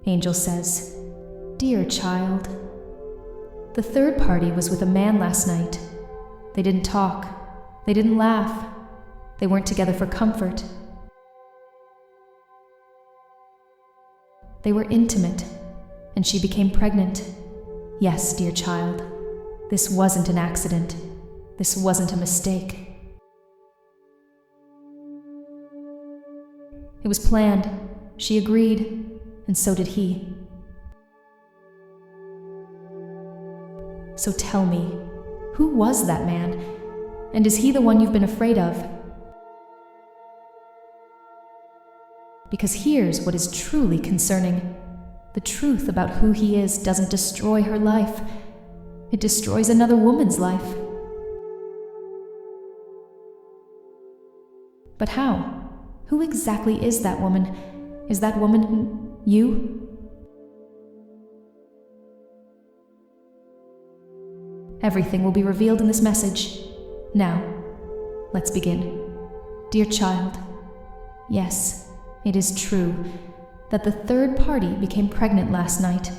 Angel says, "Dear child, the third party was with a man last night. They didn't talk. They didn't laugh. They weren't together for comfort. They were intimate, and she became pregnant. Yes, dear child, this wasn't an accident. This wasn't a mistake. It was planned. She agreed, and so did he. So tell me, who was that man? And is he the one you've been afraid of? Because here's what is truly concerning. The truth about who he is doesn't destroy her life. It destroys another woman's life. But how? Who exactly is that woman? Is that woman you? Everything will be revealed in this message. Now, let's begin. Dear child, yes, it is true that the third party became pregnant last night.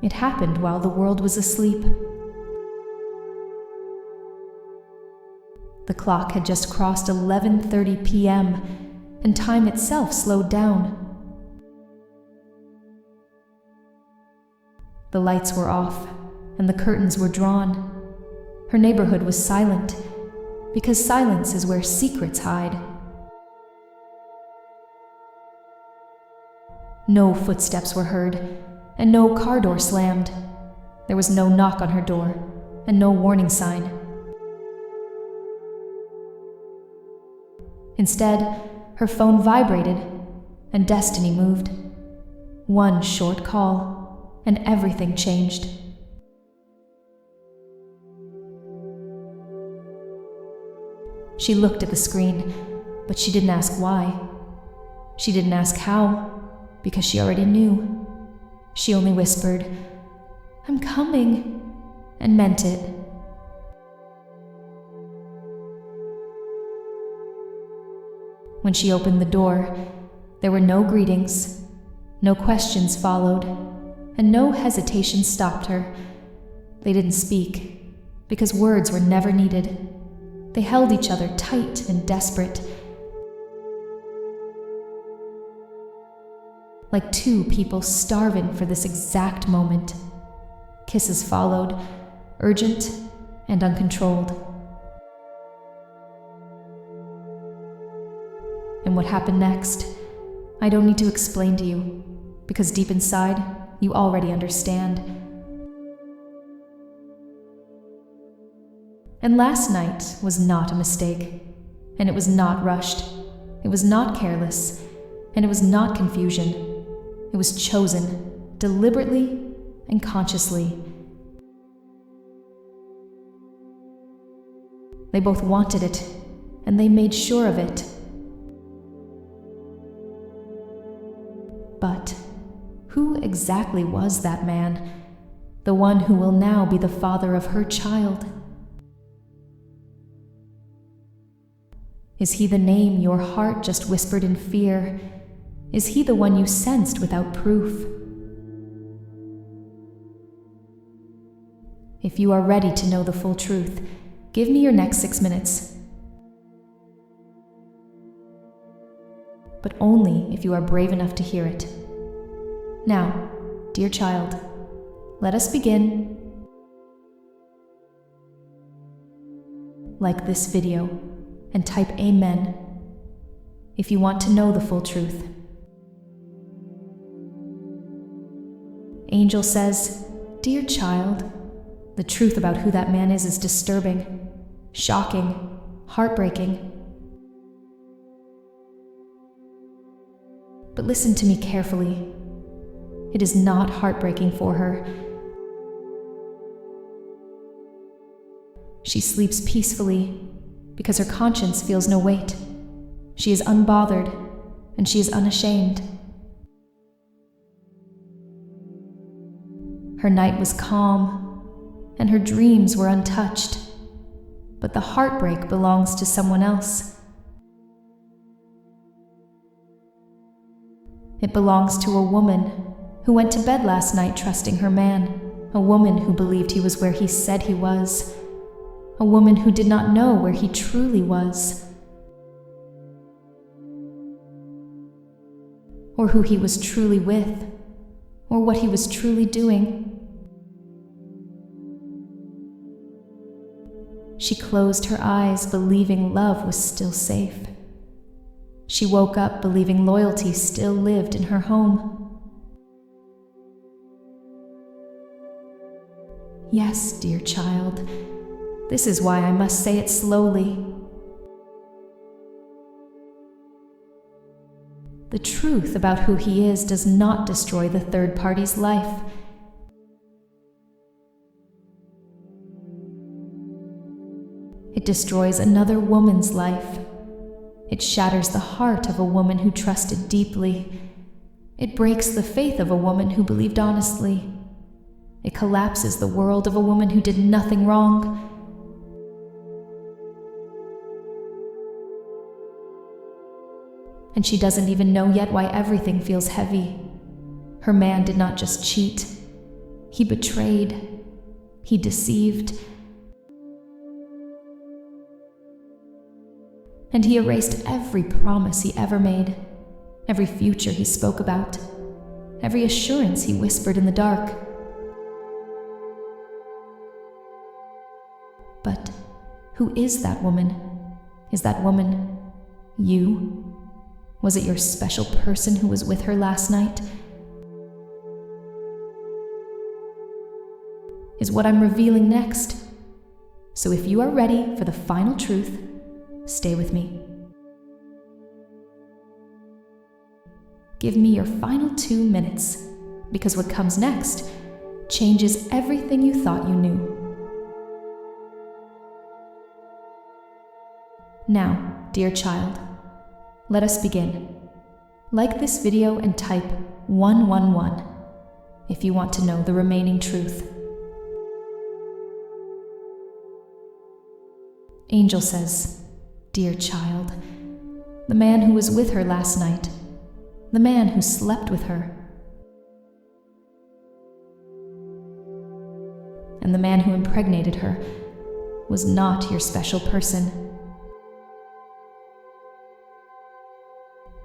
It happened while the world was asleep. The clock had just crossed 11:30 p.m., and time itself slowed down. The lights were off, and the curtains were drawn. Her neighborhood was silent, because silence is where secrets hide. No footsteps were heard, and no car door slammed. There was no knock on her door, and no warning sign. Instead, her phone vibrated, and destiny moved. One short call, and everything changed. She looked at the screen, but she didn't ask why. She didn't ask how, because she already knew. She only whispered, "I'm coming," and meant it. When she opened the door, there were no greetings, no questions followed, and no hesitation stopped her. They didn't speak, because words were never needed. They held each other tight and desperate, like two people starving for this exact moment. Kisses followed, urgent and uncontrolled. And what happened next, I don't need to explain to you, because deep inside, you already understand. And last night was not a mistake, and it was not rushed, it was not careless, and it was not confusion. It was chosen, deliberately and consciously. They both wanted it, and they made sure of it. But who exactly was that man, the one who will now be the father of her child? Is he the name your heart just whispered in fear? Is he the one you sensed without proof? If you are ready to know the full truth, give me your next 6 minutes. But only if you are brave enough to hear it. Now, dear child, let us begin. Like this video and type Amen if you want to know the full truth. Angel says, "Dear child, the truth about who that man is disturbing, shocking, heartbreaking. But listen to me carefully. It is not heartbreaking for her. She sleeps peacefully because her conscience feels no weight. She is unbothered, and she is unashamed. Her night was calm, and her dreams were untouched, but the heartbreak belongs to someone else. It belongs to a woman who went to bed last night trusting her man, a woman who believed he was where he said he was, a woman who did not know where he truly was, or who he was truly with, or what he was truly doing. She closed her eyes, believing love was still safe. She woke up believing loyalty still lived in her home. Yes, dear child, this is why I must say it slowly. The truth about who he is does not destroy the third party's life. It destroys another woman's life. It shatters the heart of a woman who trusted deeply. It breaks the faith of a woman who believed honestly. It collapses the world of a woman who did nothing wrong. And she doesn't even know yet why everything feels heavy. Her man did not just cheat. He betrayed. He deceived. And he erased every promise he ever made, every future he spoke about, every assurance he whispered in the dark. But who is that woman? Is that woman you? Was it your special person who was with her last night? Is what I'm revealing next. So if you are ready for the final truth, stay with me. Give me your final 2 minutes, because what comes next changes everything you thought you knew. Now, dear child, let us begin. Like this video and type 111 if you want to know the remaining truth. Angel says, dear child, the man who was with her last night, the man who slept with her, and the man who impregnated her was not your special person.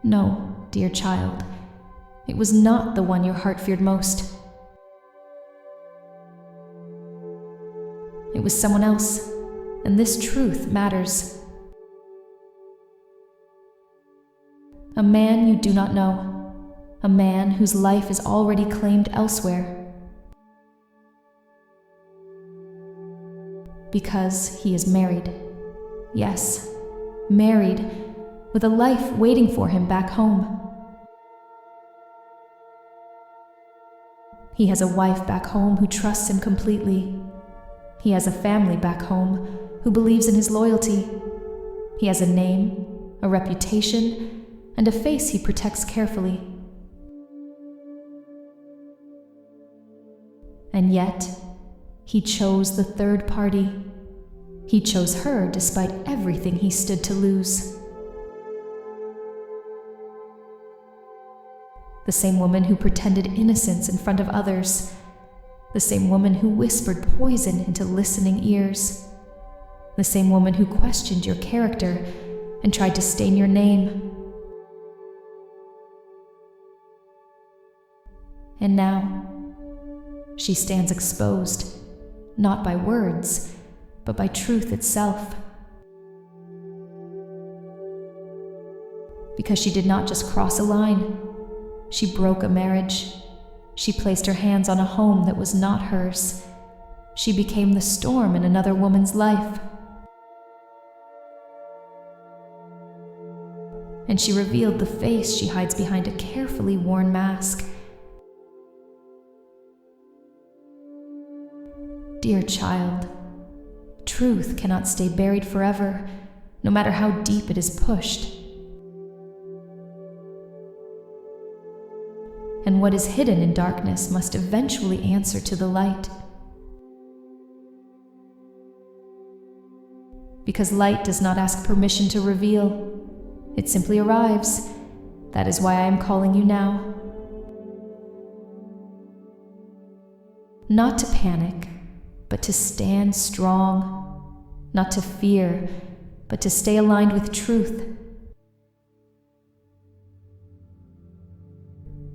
No, dear child, it was not the one your heart feared most. It was someone else, and this truth matters. A man you do not know, a man whose life is already claimed elsewhere. Because he is married. Yes, married, with a life waiting for him back home. He has a wife back home who trusts him completely. He has a family back home who believes in his loyalty. He has a name, a reputation, and a face he protects carefully. And yet, he chose the third party. He chose her despite everything he stood to lose. The same woman who pretended innocence in front of others. The same woman who whispered poison into listening ears. The same woman who questioned your character and tried to stain your name. And now, she stands exposed, not by words, but by truth itself. Because she did not just cross a line, she broke a marriage. She placed her hands on a home that was not hers. She became the storm in another woman's life. And she revealed the face she hides behind a carefully worn mask. Dear child, truth cannot stay buried forever, no matter how deep it is pushed. And what is hidden in darkness must eventually answer to the light. Because light does not ask permission to reveal. It simply arrives, That is why I am calling you now. Not to panic, but to stand strong. Not to fear, but to stay aligned with truth.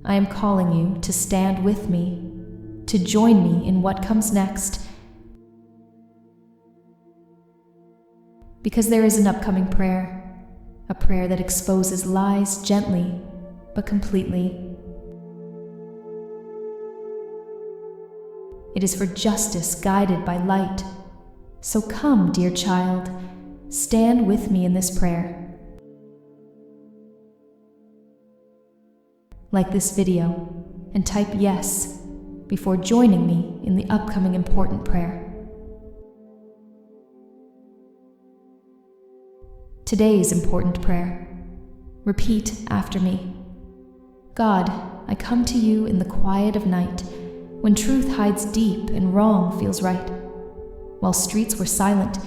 I am calling you to stand with me, to join me in what comes next. Because there is an upcoming prayer, a prayer that exposes lies gently, but completely. It is for justice guided by light. So come, dear child, stand with me in this prayer. Like this video and type yes before joining me in the upcoming important prayer. Today's important prayer. Repeat after me. God, I come to you in the quiet of night, when truth hides deep and wrong feels right. While streets were silent,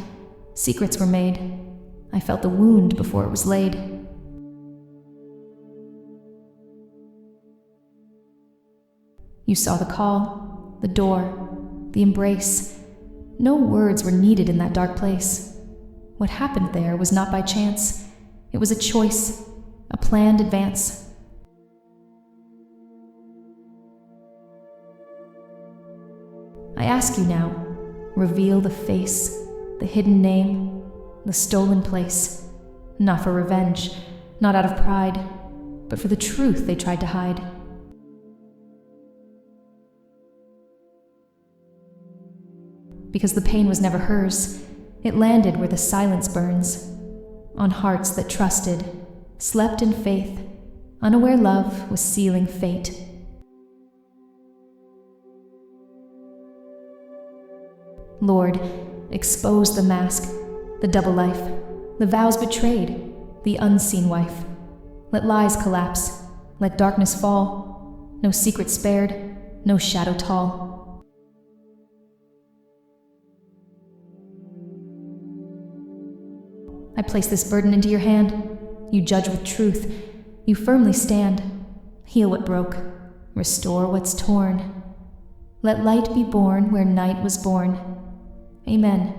secrets were made. I felt the wound before it was laid. You saw the call, the door, the embrace. No words were needed in that dark place. What happened there was not by chance. It was a choice, a planned advance. I ask you now, reveal the face, the hidden name, the stolen place. Not for revenge, not out of pride, but for the truth they tried to hide. Because the pain was never hers, it landed where the silence burns, on hearts that trusted, slept in faith, unaware love was sealing fate. Lord, expose the mask, the double life, the vows betrayed, the unseen wife. Let lies collapse, let darkness fall, no secret spared, no shadow tall. I place this burden into your hand. You judge with truth. You firmly stand. Heal what broke. Restore what's torn. Let light be born where night was born. Amen.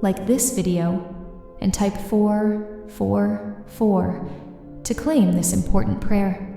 Like this video and type 444 to claim this important prayer.